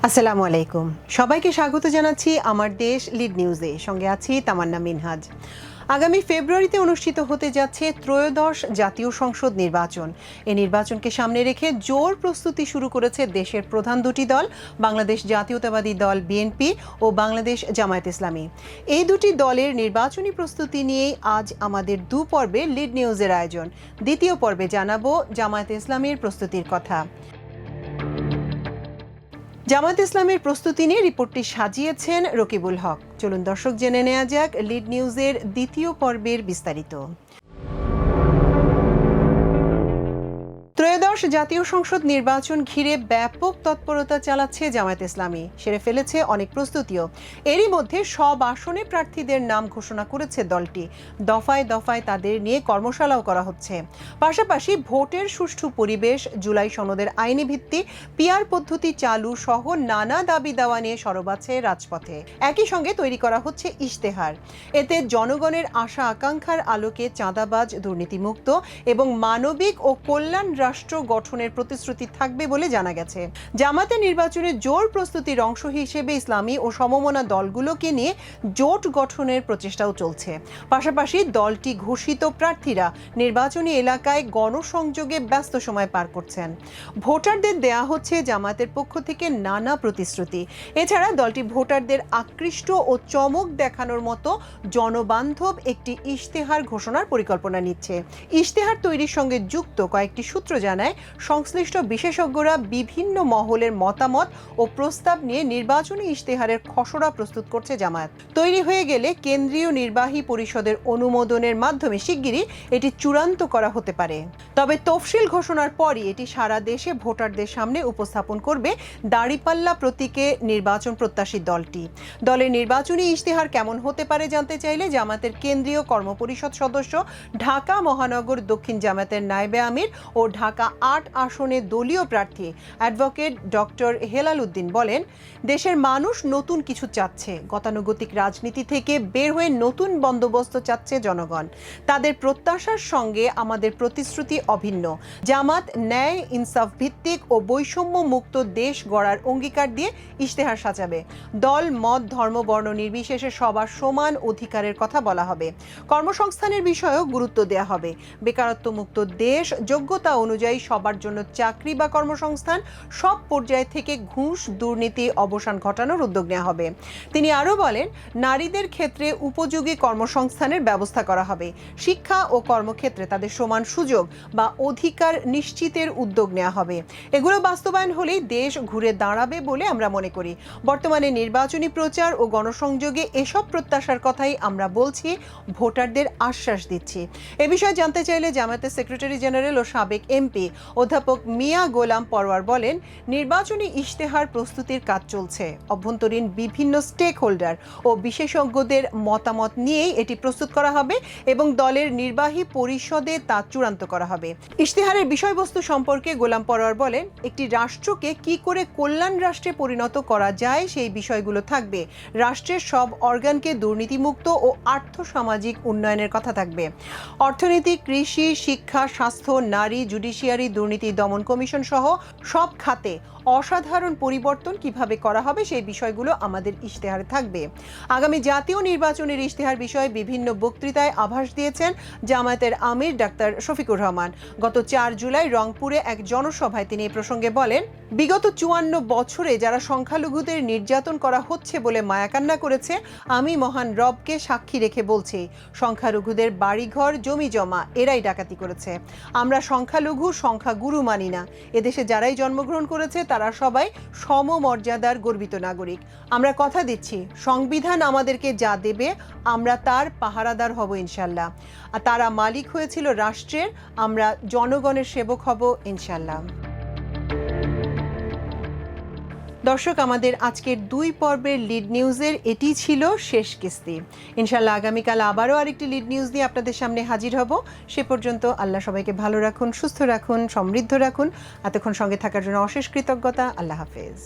আসসালামু আলাইকুম, সবাইকে স্বাগত জানাচ্ছি আমার দেশ লিড নিউজে। সঙ্গে আছি তামান্না মিনহাজ। আগামী ফেব্রুয়ারিতে অনুষ্ঠিত হতে যাচ্ছে ত্রয়োদশ জাতীয় সংসদ নির্বাচন। এই নির্বাচনকে সামনে রেখে জোর প্রস্তুতি শুরু করেছে দেশের প্রধান দুটি দল, বাংলাদেশ জাতীয়তাবাদী দল বিএনপি ও বাংলাদেশ জামায়াত ইসলামী। এই দুটি দলের নির্বাচনী প্রস্তুতি নিয়েই আজ আমাদের দু পর্বে লিড নিউজের আয়োজন। দ্বিতীয় পর্বে জানাবো জামায়াত ইসলামীর প্রস্তুতির কথা। জামায়াত ইসলামের প্রস্তুতি নিয়ে রিপোর্টটি সাজিয়েছেন রকিবুল হক। চলুন দর্শক জেনে নেওয়া যাক লিড নিউজের দ্বিতীয় পর্বের বিস্তারিত। ত্রয়োদশ জাতীয় সংসদ নির্বাচন ঘিরে ব্যাপক তৎপরতা চালাচ্ছে জামায়াত ইসলামী। সেরে ফেলেছে অনেক প্রস্তুতিও। এরই মধ্যে সব আসনে প্রার্থীদের নাম ঘোষণা করেছে দলটি। দফায় দফায় তাদের নিয়ে কর্মশালাও করা হচ্ছে। পাশাপাশি ভোটের সুষ্ঠু পরিবেশ, জুলাই সনদের আইনি ভিত্তি, পিআর পদ্ধতি চালু সহ নানা দাবি দাওয়া নিয়ে সরব আছে রাজপথে। একই সঙ্গে তৈরি করা হচ্ছে ইশতেহার। এতে জনগণের আশা আকাঙ্ক্ষার আলোকে চাঁদাবাজ, দুর্নীতিমুক্ত এবং মানবিক ও কল্যাণ রাষ্ট্র গঠনের প্রতিশ্রুতি থাকবে বলে জানা গেছে। জামায়াতের নির্বাচনের জোর প্রস্তুতির অংশ হিসেবে ইসলামী ও সমমনা দলগুলোকে নিয়ে জোট গঠনের প্রচেষ্টাও চলছে। পাশাপাশি দলটি ঘোষিত প্রার্থীরা নির্বাচনী এলাকায় গণসংযোগে ব্যস্ত সময় পার করছেন। ভোটারদের দেয়া হচ্ছে জামায়াতের পক্ষ থেকে নানা প্রতিশ্রুতি। এছাড়া দলটি ভোটারদের আকৃষ্ট ও চমক দেখানোর মতো জনবান্ধব একটি ইশতেহার ঘোষণার পরিকল্পনা নিচ্ছে। ইশতেহার তৈরির সঙ্গে যুক্ত কয়েকটি সূত্র জানায়, সংশ্লিষ্ট বিশেষজ্ঞরা বিভিন্ন মহলের মতামত ও প্রস্তাব নিয়ে নির্বাচনী ইশতেহারের খসড়া প্রস্তুত করছে জামায়াত। তৈরি হয়ে গেলে কেন্দ্রীয় নির্বাহী পরিষদের অনুমোদনের মাধ্যমে শিগগিরই এটি চূড়ান্ত করা হতে পারে। তবে তফসিল ঘোষণার পরই এটি সারা দেশে ভোটারদের সামনে উপস্থাপন করবে দাঁড়িপাল্লা প্রতীকে নির্বাচন প্রত্যাশী দলটি। দলের নির্বাচনী ইশতেহার কেমন হতে পারে জানতে চাইলে জামায়াতের কেন্দ্রীয় কর্মপরিষদ সদস্য, ঢাকা মহানগর দক্ষিণ জামায়াতের নায়েবে আমির ও ঢাকা ৮ আসনে দলীয় প্রার্থী অ্যাডভোকেট ডক্টর হেলাল উদ্দিন বলেন, দেশের মানুষ নতুন কিছু চাচ্ছে। গতানুগতিক রাজনীতি থেকে বের হয়ে নতুন বন্দোবস্ত চাচ্ছে জনগণ। তাদের প্রত্যাশার সঙ্গে আমাদের প্রতিশ্রুতি অভিন্ন। জামাত ন্যায়, ইনসাফ ভিত্তিক ও বৈষম্য মুক্ত দেশ গড়ার অঙ্গীকার দিয়ে ইশতেহার সাজাবে। দল, মত, ধর্ম, বর্ণ নির্বিশেষে সবার সমান অধিকারের কথা বলা হবে। কর্মসংস্থানের বিষয়েও গুরুত্ব দেওয়া হবে। বেকারত্ব মুক্ত দেশ, যোগ্যতা অনুযায়ী সবার জন্য চাকরি বা কর্মসংস্থান, সব পর্যায় থেকে ঘুষ, দুর্নীতি অবসান ঘটানোর উদ্যোগ নেওয়া হবে। তিনি আরও বলেন, নারীদের ক্ষেত্রে উপযোগী কর্মসংস্থানের ব্যবস্থা করা হবে। শিক্ষা ও কর্মক্ষেত্রে তাদের সমান সুযোগ বা অধিকার নিশ্চিতের উদ্যোগ নেওয়া হবে। এগুলো বাস্তবায়ন হলেই দেশ ঘুরে দাঁড়াবে বলে আমরা মনে করি। বর্তমানে নির্বাচনী প্রচার ও গণসংযোগে এসব প্রত্যাশার কথাই আমরা বলছি, ভোটারদের আশ্বাস দিচ্ছি। এ বিষয়ে জানতে চাইলে জামায়াতের সেক্রেটারি জেনারেল ও সাবেক এমপি অধ্যাপক মিয়া গোলাম পরওয়ার বলেন, নির্বাচনী ইশতেহার প্রস্তুতির কাজ চলছে। অভ্যন্তরীণ বিভিন্ন স্টেক হোল্ডার ও বিশেষজ্ঞদের মতামত নিয়েই এটি প্রস্তুত করা হবে এবং দলের নির্বাহী পরিষদে তা চূড়ান্ত করা হবে। ইশতেহারের বিষয়বস্তু সম্পর্কে গোলাম পরওয়ার বলেন, একটি রাষ্ট্রকে কি করে কল্যাণ রাষ্ট্রে পরিণত করা যায় সেই বিষয়গুলো থাকবে। রাষ্ট্রের সব অর্গানকে দুর্নীতিমুক্ত ও আর্থসামাজিক উন্নয়নের কথা থাকবে। অর্থনীতি, কৃষি, শিক্ষা, স্বাস্থ্য, নারী, জুডিশিয়ারি, দুর্নীতি দমন কমিশন সহ সব খাতে অসাধারণ পরিবর্তন কিভাবে করা হবে সেই বিষয়গুলো আমাদের ইশতেহারে থাকবে। আগামী জাতীয় নির্বাচনের ইশতেহার বিষয়ে বিভিন্ন বক্তৃতায় আভাস দিয়েছেন জামায়াতের আমির ডাক্তার শফিকুর রহমান। গত ৪ জুলাই রংপুরে এক জনসভায় তিনি এ প্রসঙ্গে বলেন, বিগত ৫৪ বছরে যারা সংখ্যালঘুদের নির্যাতন করা হচ্ছে বলে মায়াকান্না করেছে, আমি মহান রবকে সাক্ষী রেখে বলছি, সংখ্যালঘুদের বাড়িঘর, জমি জমা এরাই ডাকাতি করেছে। আমরা সংখ্যালঘু, সংখ্যাগুরু মানি না। এদেশে যারাই জন্মগ্রহণ করেছে তারা সবাই সমমর্যাদার গর্বিত নাগরিক। আমরা কথা দিচ্ছি, সংবিধান আমাদেরকে যা দেবে আমরা তার পাহারাদার হব ইনশাল্লাহ। তারা মালিক হয়েছিল রাষ্ট্রের, আমরা জনগণের সেবক হব ইনশাল্লাহ। দর্শক, আমাদের আজকের ২ পর্বের লিড নিউজের এটি ছিল শেষ কিস্তি। ইনশাল্লাহ আগামীকাল আবারও আরেকটি লিড নিউজ নিয়ে আপনাদের সামনে হাজির হব। সে পর্যন্ত আল্লাহ সবাইকে ভালো রাখুন, সুস্থ রাখুন, সমৃদ্ধ রাখুন। এতক্ষণ সঙ্গে থাকার জন্য অশেষ কৃতজ্ঞতা। আল্লাহ হাফেজ।